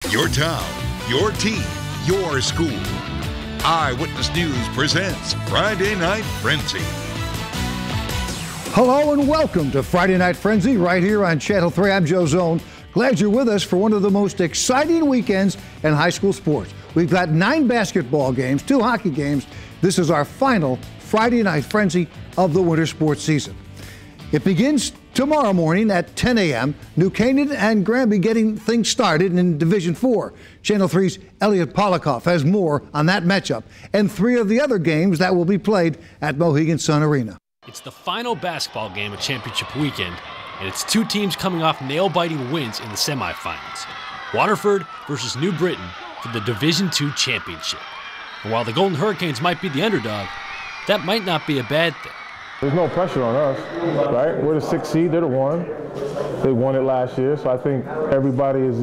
Your town, your team, your school. Eyewitness News presents Friday Night Frenzy. Hello and welcome to Friday Night Frenzy right here on Channel 3. I'm Joe Zone. Glad you're with us for one of the most exciting weekends in high school sports. We've got 9 basketball games, 2 hockey games. This is our final Friday Night Frenzy of the winter sports season. It begins tomorrow morning at 10 a.m. New Canaan and Granby getting things started in Division 4. Channel 3's Elliott Polakoff has more on that matchup and 3 of the other games that will be played at Mohegan Sun Arena. It's the final basketball game of championship weekend, and it's 2 teams coming off nail-biting wins in the semifinals. Waterford versus New Britain for the Division II championship. And while the Golden Hurricanes might be the underdog, that might not be a bad thing. There's no pressure on us, right? We're the 6th seed, they're the 1. They won it last year, so I think everybody is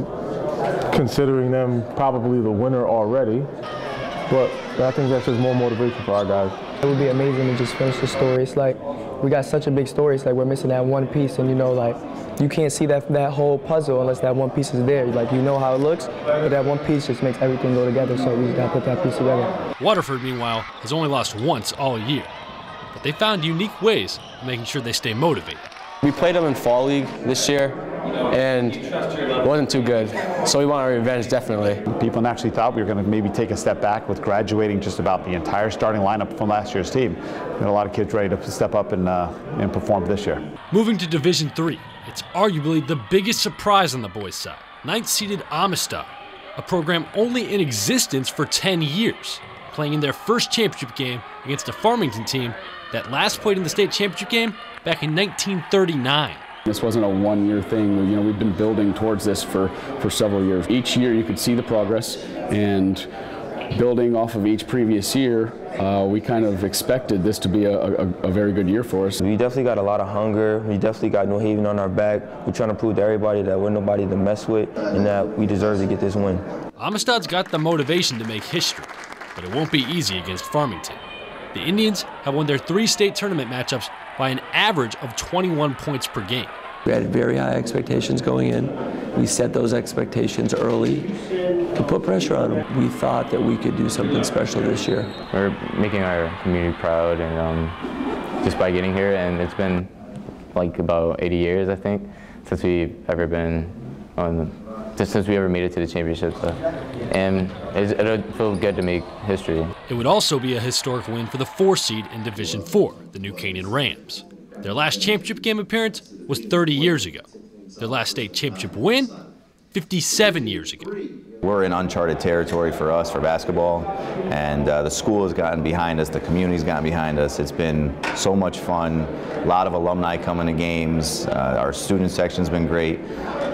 considering them probably the winner already. But I think that's just more motivation for our guys. It would be amazing to just finish the story. It's like we got such a big story. It's like we're missing that one piece, and you can't see that whole puzzle unless that one piece is there. Like, you know how it looks, but that one piece just makes everything go together. So we just got to put that piece together. Waterford, meanwhile, has only lost once all year, but they found unique ways of making sure they stay motivated. We played them in Fall League this year, and it wasn't too good, so we want our revenge, definitely. People actually thought we were going to maybe take a step back with graduating just about the entire starting lineup from last year's team. We had a lot of kids ready to step up and perform this year. Moving to Division 3, it's arguably the biggest surprise on the boys' side. 9th-seeded Amistad, a program only in existence for 10 years, playing in their first championship game against a Farmington team that last played in the state championship game back in 1939. This wasn't a one-year thing. We've been building towards this for several years. Each year you could see the progress, and building off of each previous year, we kind of expected this to be a very good year for us. We definitely got a lot of hunger. We definitely got New Haven on our back. We're trying to prove to everybody that we're nobody to mess with and that we deserve to get this win. Amistad's got the motivation to make history, but it won't be easy against Farmington. The Indians have won their 3 state tournament matchups by an average of 21 points per game. We had very high expectations going in. We set those expectations early to put pressure on them. We thought that we could do something special this year. We're making our community proud, and just by getting here, and it's been like about 80 years, I think, since we've ever been just since we ever made it to the championship. And it'll feel good to make history. It would also be a historic win for the 4 seed in Division 4, the New Canaan Rams. Their last championship game appearance was 30 years ago. Their last state championship win, 57 years ago. We're in uncharted territory for us for basketball, and the school has gotten behind us, the community's gotten behind us. It's been so much fun, a lot of alumni coming to games. Our student section's been great.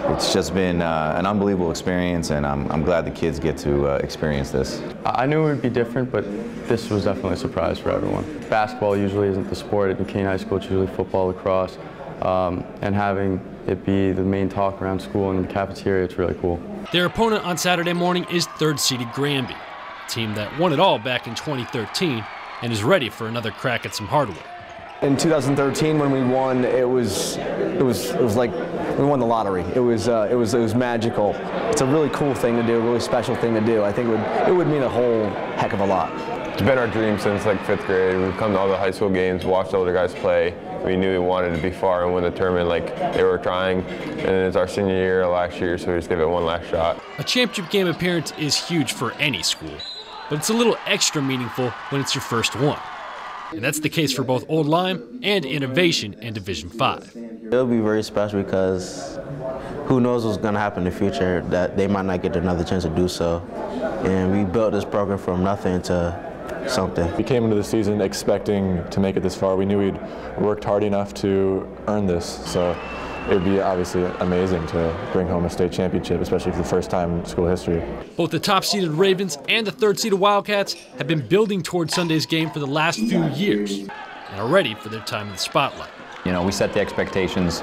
It's just been an unbelievable experience, and I'm glad the kids get to experience this. I knew it would be different, but this was definitely a surprise for everyone. Basketball usually isn't the sport at New Canaan High School. It's usually football, lacrosse, and having it be the main talk around school and in the cafeteria, it's really cool. Their opponent on Saturday morning is 3rd-seeded Granby, a team that won it all back in 2013 and is ready for another crack at some hardware. In 2013, when we won, it was like we won the lottery. It was magical. It's a really cool thing to do, a really special thing to do. I think it would mean a whole heck of a lot. It's been our dream since like 5th grade. We've come to all the high school games, watched older guys play. We knew we wanted to be far and win the tournament like they were trying. And it's our senior year last year, so we just gave it one last shot. A championship game appearance is huge for any school, but it's a little extra meaningful when it's your first one. And that's the case for both Old Lyme and Innovation in Division 5. It'll be very special because who knows what's going to happen in the future, that they might not get another chance to do so. And we built this program from nothing to something. We came into the season expecting to make it this far. We knew we'd worked hard enough to earn this. So it would be obviously amazing to bring home a state championship, especially for the first time in school history. Both the top-seeded Ravens and the 3rd-seeded Wildcats have been building towards Sunday's game for the last few years and are ready for their time in the spotlight. We set the expectations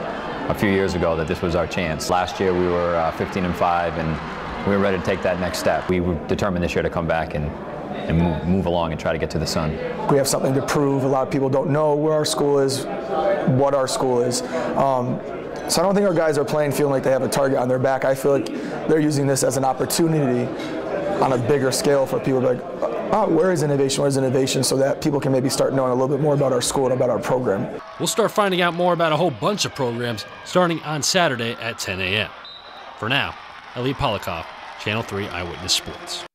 a few years ago that this was our chance. Last year we were 15-5, and we were ready to take that next step. We were determined this year to come back and move along and try to get to the sun. We have something to prove. A lot of people don't know where our school is, what our school is. So I don't think our guys are playing feeling like they have a target on their back. I feel like they're using this as an opportunity on a bigger scale for people to be like, oh, where is innovation, so that people can maybe start knowing a little bit more about our school and about our program. We'll start finding out more about a whole bunch of programs starting on Saturday at 10 a.m. For now, Elliott Polakoff, Channel 3 Eyewitness Sports.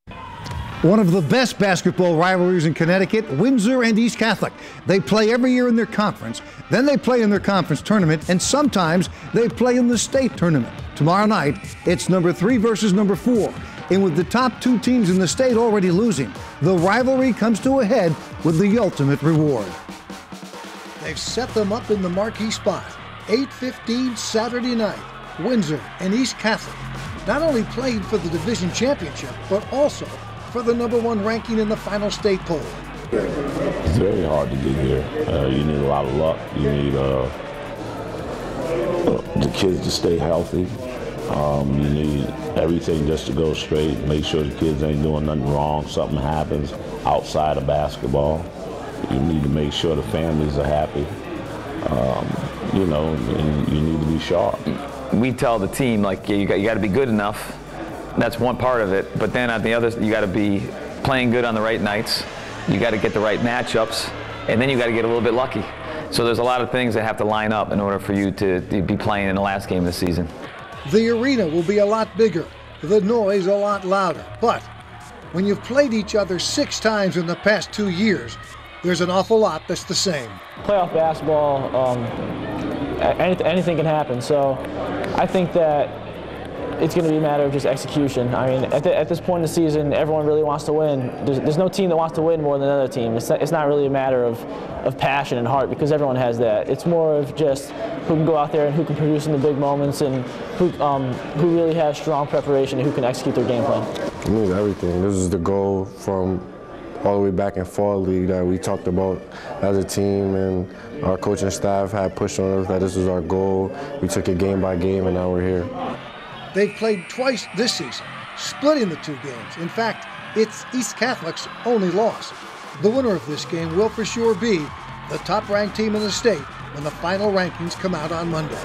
One of the best basketball rivalries in Connecticut, Windsor and East Catholic. They play every year in their conference, then they play in their conference tournament, and sometimes they play in the state tournament. Tomorrow night, it's number 3 versus number 4. And with the top 2 teams in the state already losing, the rivalry comes to a head with the ultimate reward. They've set them up in the marquee spot. 8:15 Saturday night, Windsor and East Catholic not only played for the division championship, but also for the number 1 ranking in the final state poll. It's very hard to get here. You need a lot of luck. You need the kids to stay healthy. You need everything just to go straight, make sure the kids ain't doing nothing wrong, something happens outside of basketball. You need to make sure the families are happy, and you need to be sharp. We tell the team, like, you got to be good enough. That's one part of it, but then on the other, you got to be playing good on the right nights. You got to get the right matchups, and then you got to get a little bit lucky. So there's a lot of things that have to line up in order for you to be playing in the last game of the season. The arena will be a lot bigger, the noise a lot louder, but when you've played each other 6 times in the past 2 years, there's an awful lot that's the same. Playoff basketball, anything can happen, so I think that it's going to be a matter of just execution. I mean, at this point in the season, everyone really wants to win. There's no team that wants to win more than another team. It's not really a matter of passion and heart, because everyone has that. It's more of just who can go out there and who can produce in the big moments, and who really has strong preparation and who can execute their game plan. It means everything. This is the goal from all the way back in fall league that we talked about as a team, and our coaching staff had pushed on us that this was our goal. We took it game by game, and now we're here. They've played twice this season, splitting the 2 games. In fact, it's East Catholic's only loss. The winner of this game will for sure be the top-ranked team in the state when the final rankings come out on Monday.